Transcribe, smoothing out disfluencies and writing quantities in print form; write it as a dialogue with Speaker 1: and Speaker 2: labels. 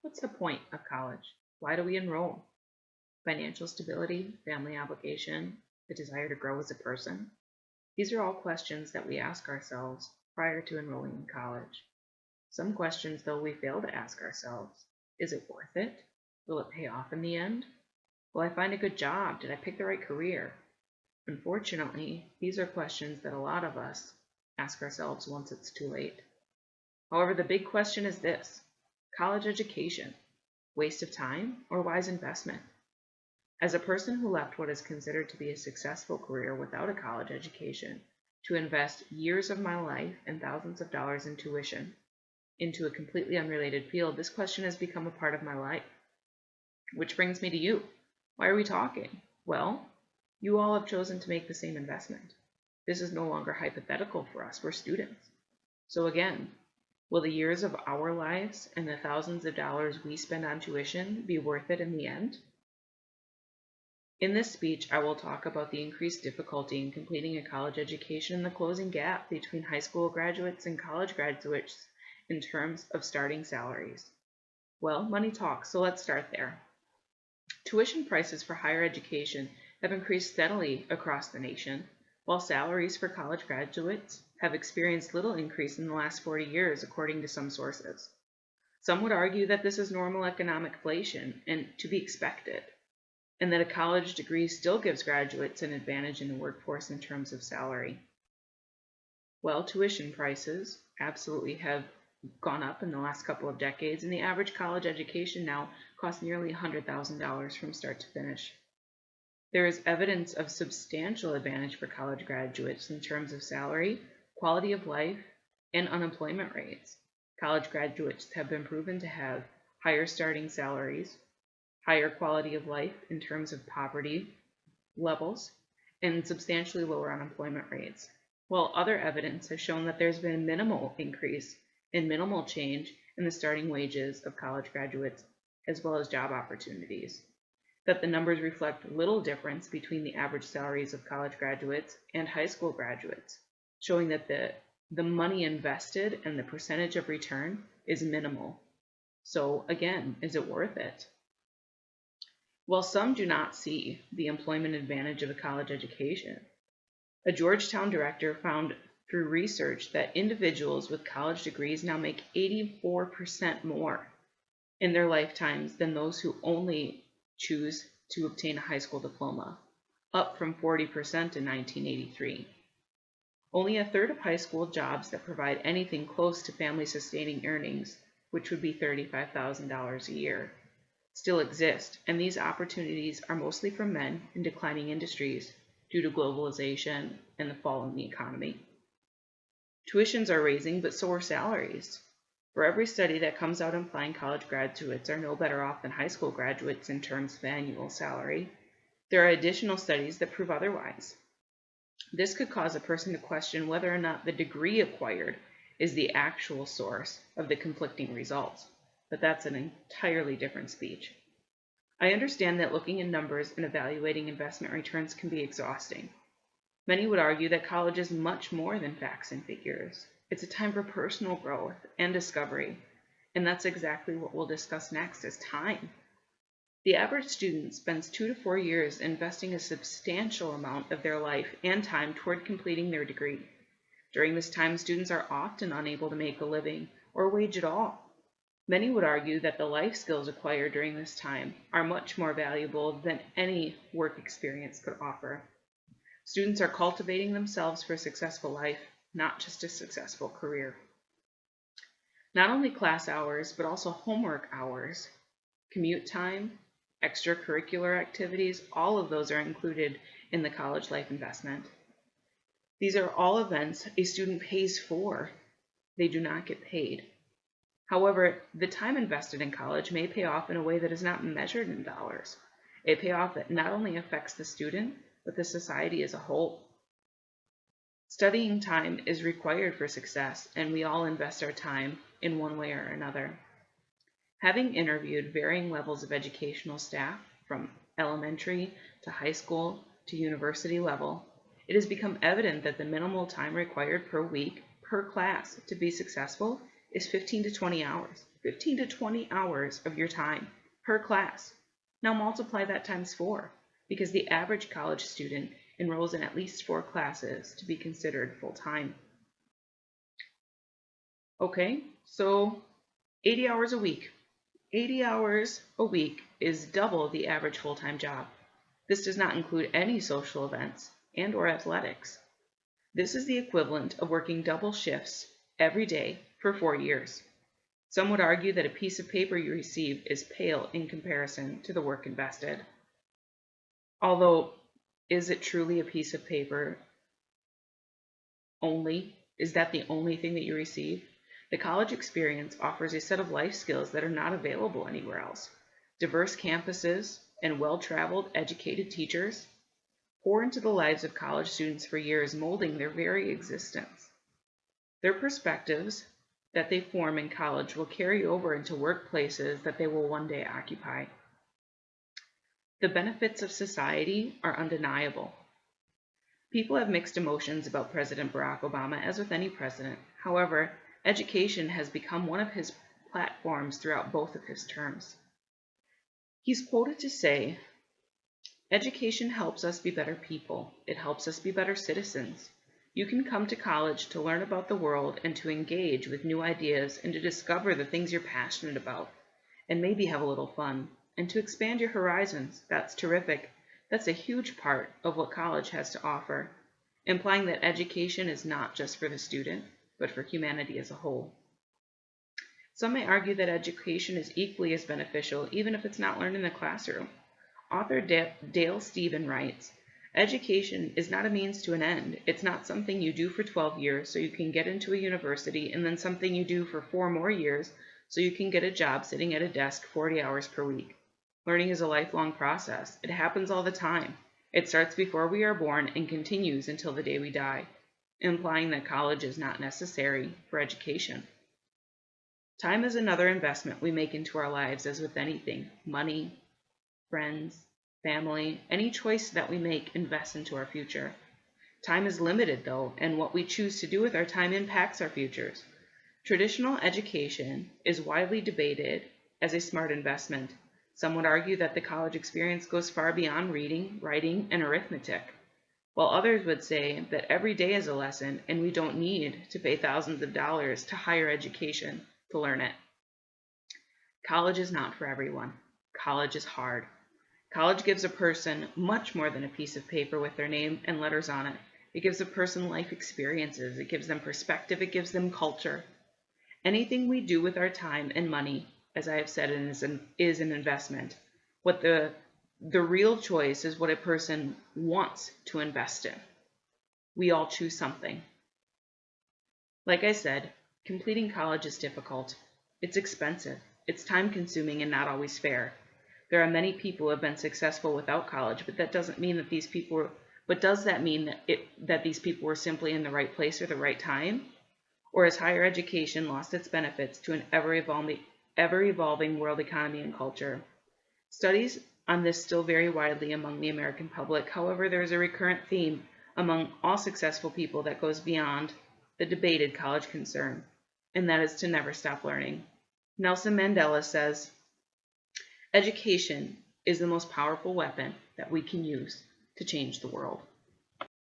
Speaker 1: What's the point of college? Why do we enroll? Financial stability, family obligation, the desire to grow as a person? These are all questions that we ask ourselves prior to enrolling in college. Some questions, though, we fail to ask ourselves. Is it worth it? Will it pay off in the end? Will I find a good job? Did I pick the right career? Unfortunately, these are questions that a lot of us ask ourselves once it's too late. However, the big question is this: college education, waste of time or wise investment? As a person who left what is considered to be a successful career without a college education to invest years of my life and thousands of dollars in tuition into a completely unrelated field, this question has become a part of my life. Which brings me to you. Why are we talking? Well, you all have chosen to make the same investment. This is no longer hypothetical for us. We're students. So again, will the years of our lives and the thousands of dollars we spend on tuition be worth it in the end? In this speech, I will talk about the increased difficulty in completing a college education and the closing gap between high school graduates and college graduates in terms of starting salaries. Well, money talks, so let's start there. Tuition prices for higher education have increased steadily across the nation, while salaries for college graduates have experienced little increase in the last 40 years, according to some sources. Some would argue that this is normal economic inflation and to be expected, and that a college degree still gives graduates an advantage in the workforce in terms of salary. Well, tuition prices absolutely have gone up in the last couple of decades, and the average college education now costs nearly $100,000 from start to finish. There is evidence of substantial advantage for college graduates in terms of salary, quality of life, and unemployment rates. College graduates have been proven to have higher starting salaries, higher quality of life in terms of poverty levels, and substantially lower unemployment rates, while other evidence has shown that there's been a minimal increase and minimal change in the starting wages of college graduates as well as job opportunities, that the numbers reflect little difference between the average salaries of college graduates and high school graduates, showing that the money invested and the percentage of return is minimal. So again, is it worth it? While some do not see the employment advantage of a college education, a Georgetown director found through research that individuals with college degrees now make 84% more in their lifetimes than those who only choose to obtain a high school diploma, up from 40% in 1983. Only a third of high school jobs that provide anything close to family-sustaining earnings, which would be $35,000 a year, still exist, and these opportunities are mostly for men in declining industries due to globalization and the fall in the economy. Tuitions are rising, but so are salaries. For every study that comes out implying college graduates are no better off than high school graduates in terms of annual salary, there are additional studies that prove otherwise. This could cause a person to question whether or not the degree acquired is the actual source of the conflicting results, but that's an entirely different speech. I understand that looking at numbers and evaluating investment returns can be exhausting. Many would argue that college is much more than facts and figures. It's a time for personal growth and discovery, and that's exactly what we'll discuss next is time. The average student spends 2 to 4 years investing a substantial amount of their life and time toward completing their degree. During this time, students are often unable to make a living or wage at all. Many would argue that the life skills acquired during this time are much more valuable than any work experience could offer. Students are cultivating themselves for a successful life, not just a successful career. Not only class hours, but also homework hours, commute time, extracurricular activities, all of those are included in the college life investment. These are all events a student pays for. They do not get paid. However, the time invested in college may pay off in a way that is not measured in dollars, a payoff that not only affects the student, but the society as a whole. Studying time is required for success, and we all invest our time in one way or another. Having interviewed varying levels of educational staff, from elementary to high school to university level, it has become evident that the minimal time required per week per class to be successful is 15 to 20 hours. 15 to 20 hours of your time per class. Now multiply that times 4, because the average college student enrolls in at least 4 classes to be considered full-time. Okay, so 80 hours a week. 80 hours a week is double the average full-time job. This does not include any social events and/or athletics. This is the equivalent of working double shifts every day for 4 years. Some would argue that a piece of paper you receive is pale in comparison to the work invested. Although, is it truly a piece of paper only? Is that the only thing that you receive? The college experience offers a set of life skills that are not available anywhere else. Diverse campuses and well-traveled, educated teachers pour into the lives of college students for years, molding their very existence. Their perspectives that they form in college will carry over into workplaces that they will one day occupy. The benefits of society are undeniable. People have mixed emotions about President Barack Obama, as with any president. However, education has become one of his platforms throughout both of his terms. He's quoted to say, "Education helps us be better people. It helps us be better citizens. You can come to college to learn about the world and to engage with new ideas and to discover the things you're passionate about, and maybe have a little fun, and to expand your horizons. That's terrific. That's a huge part of what college has to offer," implying that education is not just for the student, but for humanity as a whole. Some may argue that education is equally as beneficial, even if it's not learned in the classroom. Author Dale Stephen writes, "Education is not a means to an end. It's not something you do for 12 years so you can get into a university, and then something you do for 4 more years so you can get a job sitting at a desk 40 hours per week. Learning is a lifelong process. It happens all the time. It starts before we are born and continues until the day we die," implying that college is not necessary for education. Time is another investment we make into our lives, as with anything: money, friends, family. Any choice that we make invests into our future. Time is limited, though, and what we choose to do with our time impacts our futures. Traditional education is widely debated as a smart investment. Some would argue that the college experience goes far beyond reading, writing, and arithmetic, while others would say that every day is a lesson and we don't need to pay thousands of dollars to higher education to learn it. College is not for everyone. College is hard. College gives a person much more than a piece of paper with their name and letters on it. It gives a person life experiences. It gives them perspective. It gives them culture. Anything we do with our time and money, as I have said, is an investment. What the real choice is what a person wants to invest in. We all choose something. Like I said, completing college is difficult. It's expensive. It's time-consuming and not always fair. There are many people who have been successful without college, but that doesn't mean that these people were, but does that mean that these people were simply in the right place or the right time? Or has higher education lost its benefits to an ever-evolving world economy and culture? Studies on this still vary widely among the American public. However, there is a recurrent theme among all successful people that goes beyond the debated college concern, and that is to never stop learning. Nelson Mandela says, "Education is the most powerful weapon that we can use to change the world."